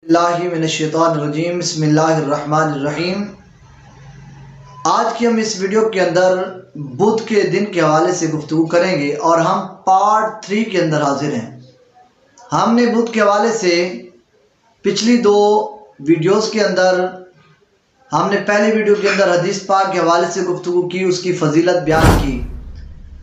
اللہ من الشیطان الرجیم بسم اللہ الرحمن الرحیم۔ آج کی ہم اس ویڈیو کے اندر بدھ کے دن کے حوالے سے گفتگو کریں گے اور ہم پارٹ 3 کے اندر حاضر ہیں۔ ہم نے بدھ کے حوالے سے پچھلی 2 ویڈیوز کے اندر ہم نے پہلی ویڈیو کے اندر حدیث پاک کے حوالے سے گفتگو کی، اس کی فضیلت بیان کی،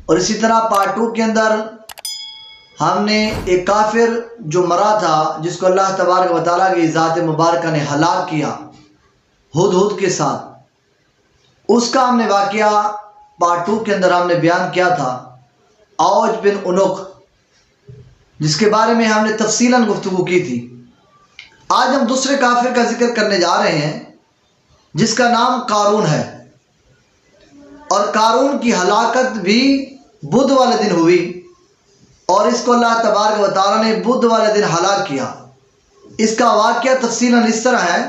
اور اسی طرح پارٹ 2 کے اندر ہم نے ایک کافر جو مرا تھا جس کو اللہ تبارک و تعالیٰ کی ذات مبارکہ نے ہلاک کیا ہدہد کے ساتھ، اس کا ہم نے واقعہ پارٹ 2 کے اندر ہم نے بیان کیا تھا، اوج بن عنق، جس کے بارے میں ہم نے تفصیلاً گفتگو کی تھی۔ آج ہم دوسرے کافر کا ذکر کرنے جا رہے ہیں جس کا نام قارون ہے، اور قارون کی ہلاکت بھی بدھ والے دن ہوئی، اور اس کو اللہ تبارک و تعالیٰ نے بدھ والے دن ہلاک کیا۔ اس کا واقعہ تفصیلاً اس طرح ہے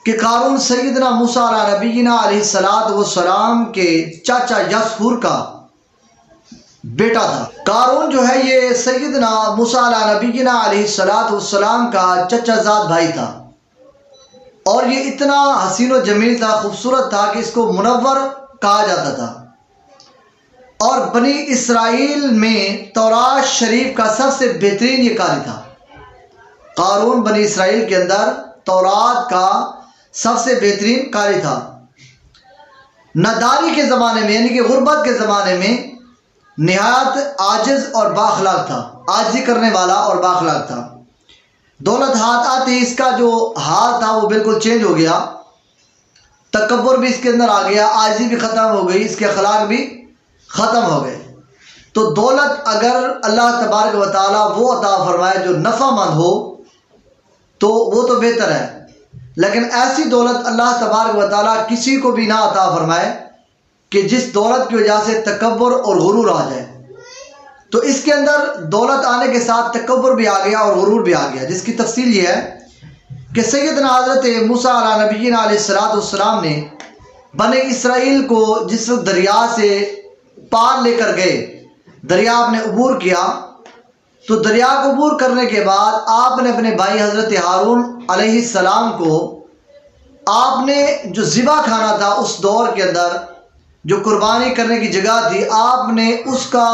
کہ قارون سیدنا موسیٰ علیہ نبینا علیہ السلام کے چاچا یسہور کا بیٹا تھا۔ قارون جو ہے یہ سیدنا موسیٰ علیہ نبینا علیہ السلام کا چچا زاد بھائی تھا، اور یہ اتنا حسین و جمیل تھا، خوبصورت تھا کہ اس کو منور کہا جاتا تھا، اور بنی اسرائیل میں تورات شریف کا سب سے بہترین یہ قاری تھا۔ قارون بنی اسرائیل کے اندر تورات کا سب سے بہترین قاری تھا۔ ناداری کے زمانے میں یعنی کہ غربت کے زمانے میں نہایت عاجز اور بااخلاق تھا، عاجزی کرنے والا اور بااخلاق تھا۔ دولت ہاتھ آتے اس کا جو حال تھا وہ بالکل چینج ہو گیا، تکبر بھی اس کے اندر آ گیا، عاجزی بھی ختم ہو گئی، اس کے اخلاق بھی ختم ہو گئے۔ تو دولت اگر اللہ تبارک و تعالیٰ وہ عطا فرمائے جو نفع مند ہو تو وہ تو بہتر ہے، لیکن ایسی دولت اللہ تبارک و تعالیٰ کسی کو بھی نہ عطا فرمائے کہ جس دولت کی وجہ سے تکبر اور غرور آ جائے۔ تو اس کے اندر دولت آنے کے ساتھ تکبر بھی آ گیا اور غرور بھی آ گیا، جس کی تفصیل یہ ہے کہ سیدنا حضرت موسیٰ علیہ نبینا علیہ السلام نے بنی اسرائیل کو جس وقت دریا سے پار لے کر گئے، دریا آپ نے عبور کیا، تو دریا کو عبور کرنے کے بعد آپ نے اپنے بھائی حضرت ہارون علیہ السلام کو آپ نے جو ذبح کھانا تھا اس دور کے اندر جو قربانی کرنے کی جگہ تھی، آپ نے اس کا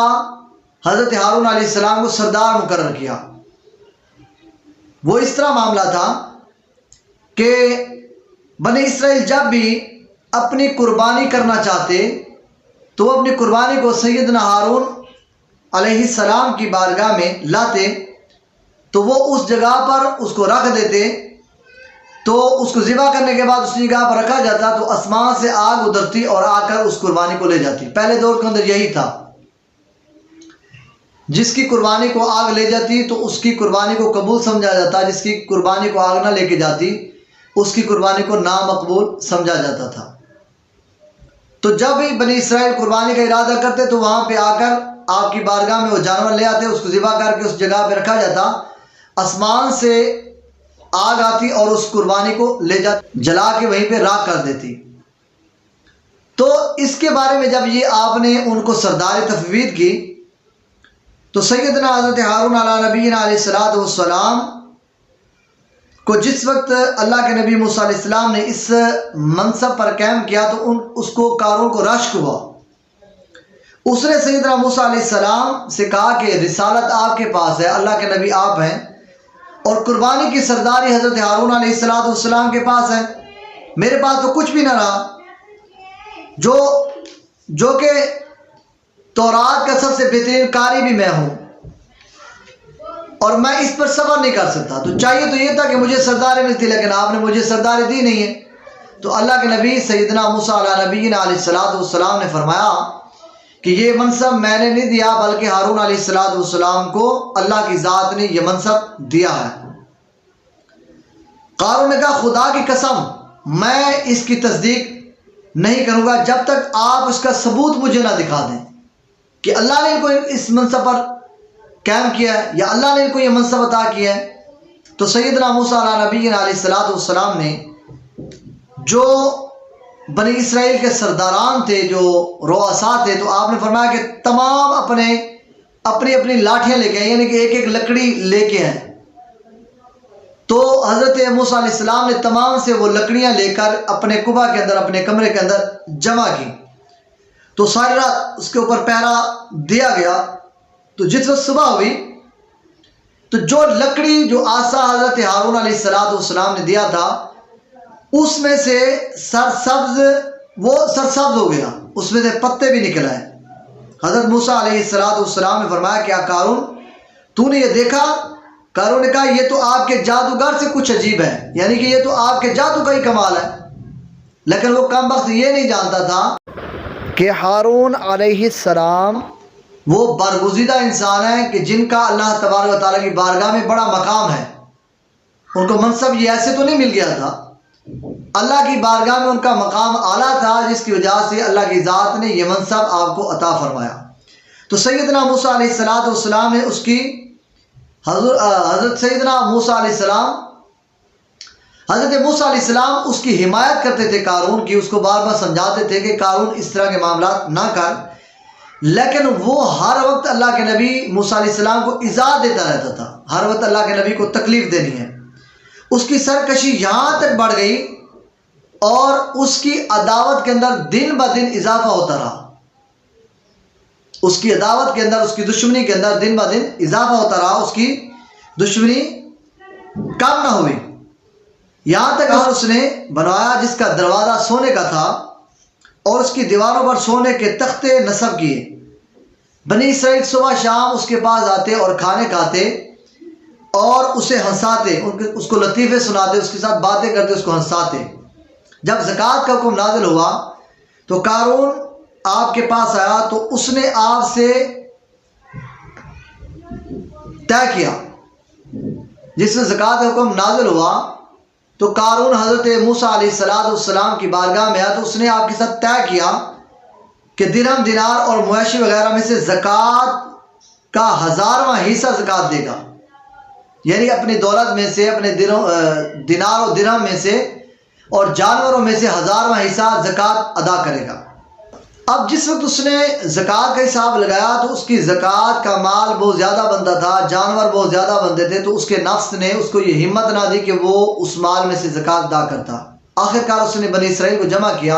حضرت ہارون علیہ السلام کو سردار مقرر کیا۔ وہ اس طرح معاملہ تھا کہ بنی اسرائیل جب بھی اپنی قربانی کرنا چاہتے تو وہ اپنی قربانی کو سیدنا ہارون علیہ السلام کی بارگاہ میں لاتے، تو وہ اس جگہ پر اس کو رکھ دیتے، تو اس کو ذبح کرنے کے بعد اس جگہ پر رکھا جاتا تو آسمان سے آگ اترتی اور آ کر اس قربانی کو لے جاتی۔ پہلے دور کے اندر یہی تھا، جس کی قربانی کو آگ لے جاتی تو اس کی قربانی کو قبول سمجھا جاتا، جس کی قربانی کو آگ نہ لے کے جاتی اس کی قربانی کو نامقبول سمجھا جاتا تھا۔ تو جب بھی بنی اسرائیل قربانی کا ارادہ کرتے تو وہاں پہ آ کر آپ کی بارگاہ میں وہ جانور لے آتے، اس کو ذبح کر کے اس جگہ پہ رکھا جاتا، آسمان سے آگ آتی اور اس قربانی کو لے جاتی، جلا کے وہیں پہ راکھ کر دیتی۔ تو اس کے بارے میں جب یہ آپ نے ان کو سردار تفویض کی تو سیدنا حضرت ہارون علیہ نبینا علیہ السلام کو جس وقت اللہ کے نبی موسیٰ علیہ السلام نے اس منصب پر قائم کیا تو اس کو قارون کو رشک ہوا۔ اس نے سیدنا موسیٰ علیہ السلام سے کہا کہ رسالت آپ کے پاس ہے، اللہ کے نبی آپ ہیں، اور قربانی کی سرداری حضرت ہارون علیہ السلام کے پاس ہے، میرے پاس تو کچھ بھی نہ رہا، جو کہ تورات کا سب سے بہترین قاری بھی میں ہوں، اور میں اس پر صبر نہیں کر سکتا، تو چاہیے تو یہ تھا کہ مجھے سرداری ملتی، لیکن آپ نے مجھے سرداری دی نہیں ہے۔ تو اللہ کے نبی سیدنا موسیٰ علیہ نبینا علیہ السلام نے فرمایا کہ یہ منصب میں نے نہیں دیا بلکہ ہارون علیہ السلام کو اللہ کی ذات نے یہ منصب دیا ہے۔ قارون نے کہا خدا کی قسم میں اس کی تصدیق نہیں کروں گا جب تک آپ اس کا ثبوت مجھے نہ دکھا دیں کہ اللہ نے ان کو اس منصب پر قائم کیا ہے یا اللہ نے ان کو یہ منصب عطا کیا ہے۔ تو سیدنا موسیٰ علیہ نبینا علیہ السلام نے جو بنی اسرائیل کے سرداران تھے، جو رؤساء تھے، تو آپ نے فرمایا کہ تمام اپنی لاٹھیاں لے کے آئیں، یعنی کہ ایک ایک لکڑی لے کے آئیں، تو حضرت موسیٰ علیہ السلام نے تمام سے وہ لکڑیاں لے کر اپنے قبا کے اندر، اپنے کمرے کے اندر جمع کی. تو ساری رات اس کے اوپر پہرا دیا گیا. تو جس وقت صبح ہوئی تو جو لکڑی، جو آسا حضرت ہارون علیہ السلام نے دیا تھا، اس میں سے سرسبز ہو گیا، اس میں سے پتے بھی نکل آئے. حضرت موسیٰ علیہ السلام نے فرمایا کیا قارون تو نے یہ دیکھا؟ قارون نے کہا یہ تو آپ کے جادوگر سے کچھ عجیب ہے، یعنی کہ یہ تو آپ کے جادو کا ہی کمال ہے. لیکن وہ کم وقت یہ نہیں جانتا تھا کہ ہارون علیہ السلام وہ برگزیدہ انسان ہیں کہ جن کا اللہ تبارک و تعالیٰ کی بارگاہ میں بڑا مقام ہے. ان کو منصب یہ ایسے تو نہیں مل گیا تھا، اللہ کی بارگاہ میں ان کا مقام اعلیٰ تھا، جس کی وجہ سے اللہ کی ذات نے یہ منصب آپ کو عطا فرمایا. تو سیدنا موسیٰ علیہ السلام نے اس کی حضرت موسیٰ علیہ السلام اس کی حمایت کرتے تھے قارون کی، اس کو بار بار سمجھاتے تھے کہ قارون اس طرح کے معاملات نہ کر. لیکن وہ ہر وقت اللہ کے نبی موسیٰ علیہ السلام کو ایذا دیتا رہتا تھا، ہر وقت اللہ کے نبی کو تکلیف دینی ہے. اس کی سرکشی یہاں تک بڑھ گئی اور اس کی عداوت کے اندر دن بدن اضافہ ہوتا رہا. اس کی عداوت کے اندر، اس کی دشمنی کے اندر دن بدن اضافہ ہوتا رہا، اس کی دشمنی کم نہ ہوئی. یہاں تک اس نے بنوایا جس کا دروازہ سونے کا تھا اور اس کی دیواروں پر سونے کے تختے نصب کیے. بنی اسرائیل صبح شام اس کے پاس آتے اور کھانے کھاتے اور اسے ہنساتے، اس کو لطیفے سناتے، اس کے ساتھ باتیں کرتے، اس کو ہنساتے. جب زکوٰۃ کا حکم نازل ہوا تو قارون آپ کے پاس آیا تو اس نے آپ سے طے کیا. جس میں زکوٰۃ کا حکم نازل ہوا تو قارون حضرت موسیٰ علیہ السلام کی بارگاہ میں آیا تو اس نے آپ کے ساتھ طے کیا کہ درہم، دینار اور مویشی وغیرہ میں سے زکوٰۃ کا 1000واں حصہ زکوٰۃ دے گا، یعنی اپنی دولت میں سے، اپنے دینار اور درہم میں سے اور جانوروں میں سے 1000واں حصہ زکوٰۃ ادا کرے گا. اب جس وقت اس نے زکوٰۃ کا حساب لگایا تو اس کی زکوٰۃ کا مال بہت زیادہ بنتا تھا، جانور بہت زیادہ بنتے تھے، تو اس کے نفس نے اس کو یہ ہمت نہ دی کہ وہ اس مال میں سے زکوٰۃ ادا کرتا. آخرکار اس نے بنی اسرائیل کو جمع کیا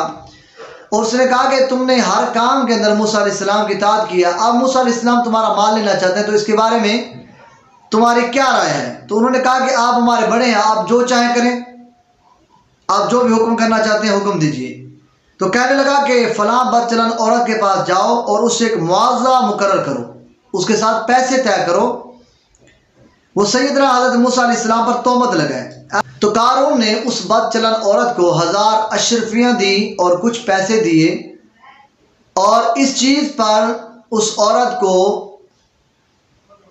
اور اس نے کہا کہ تم نے ہر کام کے اندر موسیٰ علیہ السلام کی اطاعت کیا، اب موسیٰ علیہ السلام تمہارا مال لینا چاہتے ہیں، تو اس کے بارے میں تمہاری کیا رائے ہے؟ تو انہوں نے کہا کہ آپ ہمارے بڑے ہیں، آپ جو چاہیں کریں، آپ جو بھی حکم کرنا چاہتے ہیں حکم دیجیے. تو کہنے لگا کہ فلاں بد چلن عورت کے پاس جاؤ اور اس سے ایک معاوضہ مقرر کرو، اس کے ساتھ پیسے طے کرو. وہ سیدنا حضرت موسیٰ علیہ السلام پر تہمت لگائے. تو قارون نے اس بد چلن عورت کو 1000 اشرفیاں دی اور کچھ پیسے دیے، اور اس چیز پر اس عورت کو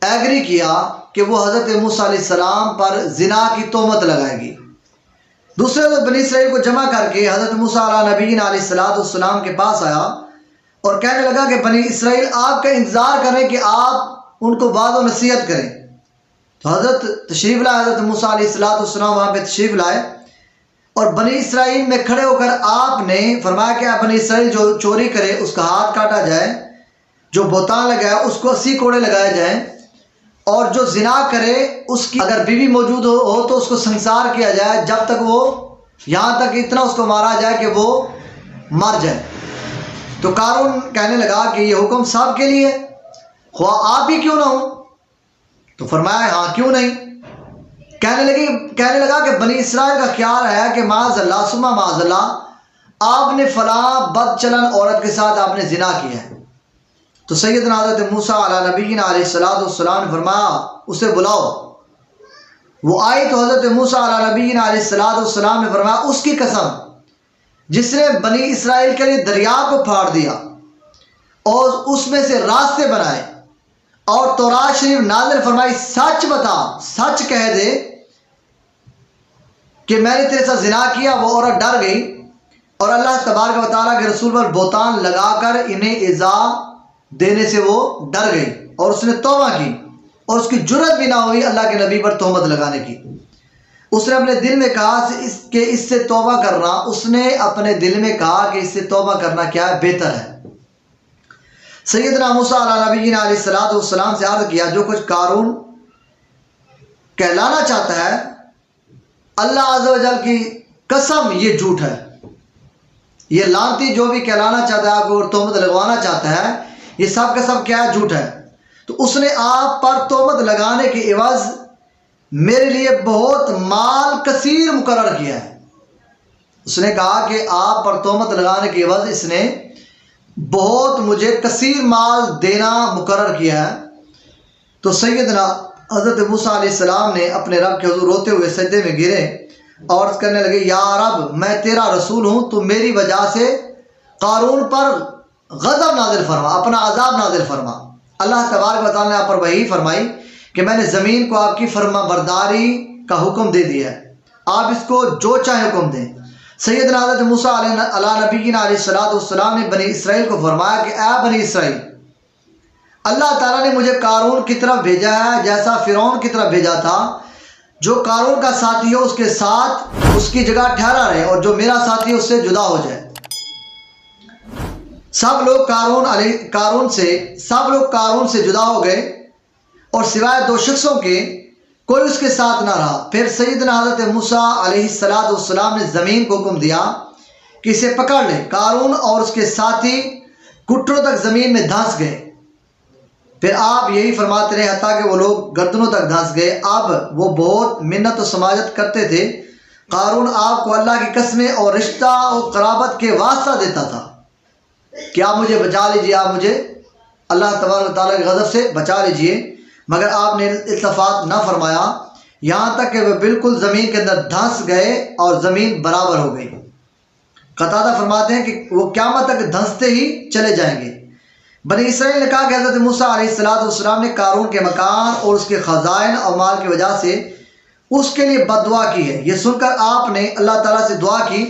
ایگری کیا کہ وہ حضرت موسیٰ علیہ السلام پر زنا کی تہمت لگائے گی. دوسرے دن بنی اسرائیل کو جمع کر کے حضرت موسیٰ علیہ السلام کے پاس آیا اور کہنے لگا کہ بنی اسرائیل آپ کا انتظار کریں کہ آپ ان کو وعظ و نصیحت کریں. تو حضرت تشریف لائے، حضرت موسیٰ علیہ السلام وہاں پہ تشریف لائے اور بنی اسرائیل میں کھڑے ہو کر آپ نے فرمایا کہ آپ بنی اسرائیل جو چوری کرے اس کا ہاتھ کاٹا جائے، جو بہتان لگائے اس کو 80 کوڑے لگائے جائیں، اور جو زنا کرے اس کی اگر بیوی موجود ہو تو اس کو سنسار کیا جائے جب تک وہ، یہاں تک اتنا اس کو مارا جائے کہ وہ مر جائے. تو قارون کہنے لگا کہ یہ حکم سب کے لیے، خواہ آپ ہی کیوں نہ ہوں. تو فرمایا ہاں کیوں نہیں. کہنے لگا کہ بنی اسرائیل کا خیال ہے کہ معاذ اللہ ثم معاذ اللہ آپ نے فلاں بد چلن عورت کے ساتھ آپ نے زنا کیا ہے. تو سیدنا حضرت موسیٰ علیہ السلام نے فرمایا اسے بلاؤ. وہ آئی تو حضرت موسیٰ علیہ السلام نے فرمایا اس کی قسم جس نے بنی اسرائیل کے لیے دریا کو پھاڑ دیا اور اس میں سے راستے بنائے اور تورات شریف نازل فرمائی، سچ بتا، سچ کہہ دے کہ میں نے تیرے ساتھ زنا کیا. وہ عورت ڈر گئی اور اللہ تبارک و تعالیٰ کے رسول پر بہتان لگا کر انہیں ایذا دینے سے وہ ڈر گئی اور اس نے توبہ کی اور اس کی جرت بھی نہ ہوئی اللہ کے نبی پر تہمت لگانے کی. اس نے اپنے دل میں کہا کہ اس سے توبہ کرنا، اس نے اپنے دل میں کہا کہ اس سے توبہ کرنا کیا ہے، بہتر ہے. سیدنا موسیٰ علیہ السلام سے عرض کیا جو کچھ قارون کہلانا چاہتا ہے اللہ عز و جل کی قسم یہ جھوٹ ہے، یہ لعنتی جو بھی کہلانا چاہتا ہے، آپ کو تہمت لگوانا چاہتا ہے، یہ سب کا سب کیا ہے؟ جھوٹ ہے۔ تو اس نے آپ پر تہمت لگانے کے عوض میرے لیے بہت مال کثیر مقرر کیا ہے۔ اس نے کہا کہ آپ پر تہمت لگانے کے عوض اس نے بہت مجھے کثیر مال دینا مقرر کیا ہے۔ تو سیدنا حضرت موسیٰ علیہ السلام نے اپنے رب کے حضور روتے ہوئے سجدے میں گرے اور عرض کرنے لگے، یا رب، میں تیرا رسول ہوں، تو میری وجہ سے قارون پر غضب نازل فرما، اپنا عذاب نازل فرما۔ اللہ تبارک و تعالیٰ نے آپ پر وحی فرمائی کہ میں نے زمین کو آپ کی فرما برداری کا حکم دے دیا ہے، آپ اس کو جو چاہے حکم دیں۔ سیدنا حضرت موسیٰ علیہ نبینا علیہ السلام نے بنی اسرائیل کو فرمایا کہ اے بنی اسرائیل، اللہ تعالیٰ نے مجھے قارون کی طرف بھیجا ہے جیسا فرعون کی طرف بھیجا تھا۔ جو قارون کا ساتھی ہو اس کے ساتھ اس کی جگہ ٹھہرا رہے، اور جو میرا ساتھی ہے اس سے جدا ہو جائے۔ سب لوگ قارون سے جدا ہو گئے اور سوائے دو شخصوں کے کوئی اس کے ساتھ نہ رہا۔ پھر سیدنا حضرت موسیٰ علیہ السلام نے زمین کو حکم دیا کہ اسے پکڑ لے۔ قارون اور اس کے ساتھی گھٹنوں تک زمین میں دھنس گئے۔ پھر آپ یہی فرماتے رہے حتیٰ کہ وہ لوگ گردنوں تک دھنس گئے۔ اب وہ بہت منت و سماجت کرتے تھے۔ قارون آپ کو اللہ کی قسمیں اور رشتہ اور قرابت کے واسطہ دیتا تھا کہ آپ مجھے بچا لیجئے، آپ مجھے اللہ تبارک و تعالیٰ کے غضب سے بچا لیجئے، مگر آپ نے التفات نہ فرمایا، یہاں تک کہ وہ بالکل زمین کے اندر دھنس گئے اور زمین برابر ہو گئی۔ قتادہ فرماتے ہیں کہ وہ قیامت تک دھنستے ہی چلے جائیں گے۔ بنی اسرائیل نے کہا کہ حضرت موسیٰ علیہ السلام نے قارون کے مکان اور اس کے خزائن اور مال کی وجہ سے اس کے لیے بد دعا کی ہے۔ یہ سن کر آپ نے اللہ تعالیٰ سے دعا کی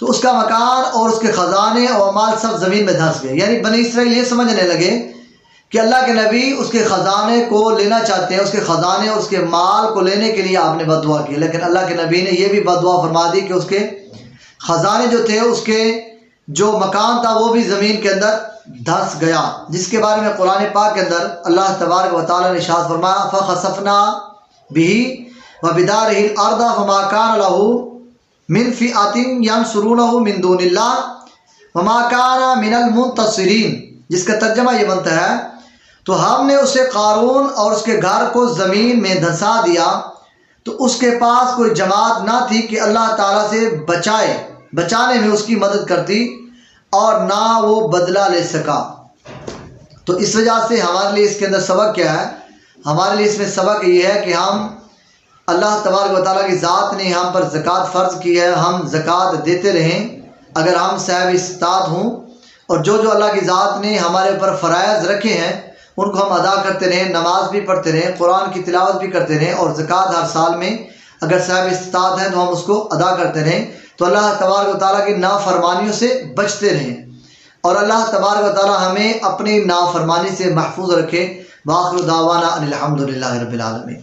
تو اس کا مکان اور اس کے خزانے اور مال سب زمین میں دھنس گئے۔ یعنی بنی اسرائیل یہ سمجھنے لگے کہ اللہ کے نبی اس کے خزانے کو لینا چاہتے ہیں، اس کے خزانے اور اس کے مال کو لینے کے لیے آپ نے بد دعا کی، لیکن اللہ کے نبی نے یہ بھی بد دعا فرما دی کہ اس کے خزانے جو تھے، اس کے جو مکان تھا، وہ بھی زمین کے اندر دھنس گیا، جس کے بارے میں قرآن پاک کے اندر اللہ تبارک و تعالیٰ نے ارشاد فرمایا، فَخَسَفْنَا بِهِ وَبِدَارِهِ الْأَرْضَ فَمَا كَانَ لَهُ مِنْ فِئَةٍ يَنْصُرُونَهُ مِنْ دُونِ اللَّهِ وَمَا كَانَ مِنَ الْمُنْتَصِرِينَ، جس کا ترجمہ یہ بنتا ہے، تو ہم نے اسے قارون اور اس کے گھر کو زمین میں دھنسا دیا تو اس کے پاس کوئی جماعت نہ تھی کہ اللہ تعالیٰ سے بچانے میں اس کی مدد کرتی، اور نہ وہ بدلہ لے سکا۔ تو اس وجہ سے ہمارے لیے اس کے اندر سبق کیا ہے؟ ہمارے لیے اس میں سبق یہ ہے کہ ہم اللہ تبارک و تعالیٰ کی ذات نے ہم پر زکوٰۃ فرض کی ہے، ہم زکوٰۃ دیتے رہیں اگر ہم صاحب استطاعت ہوں، اور جو اللہ کی ذات نے ہمارے اوپر فرائض رکھے ہیں ان کو ہم ادا کرتے رہیں، نماز بھی پڑھتے رہیں، قرآن کی تلاوت بھی کرتے رہیں، اور زکوٰۃ ہر سال میں اگر صاحب استطاعت ہیں تو ہم اس کو ادا کرتے رہیں، تو اللہ تبارک و تعالیٰ کی نافرمانیوں سے بچتے رہیں، اور اللہ تبارک و تعالیٰ ہمیں اپنی نافرمانی سے محفوظ رکھے۔ وآخر دعوانا ان الحمد للہ رب العالمین۔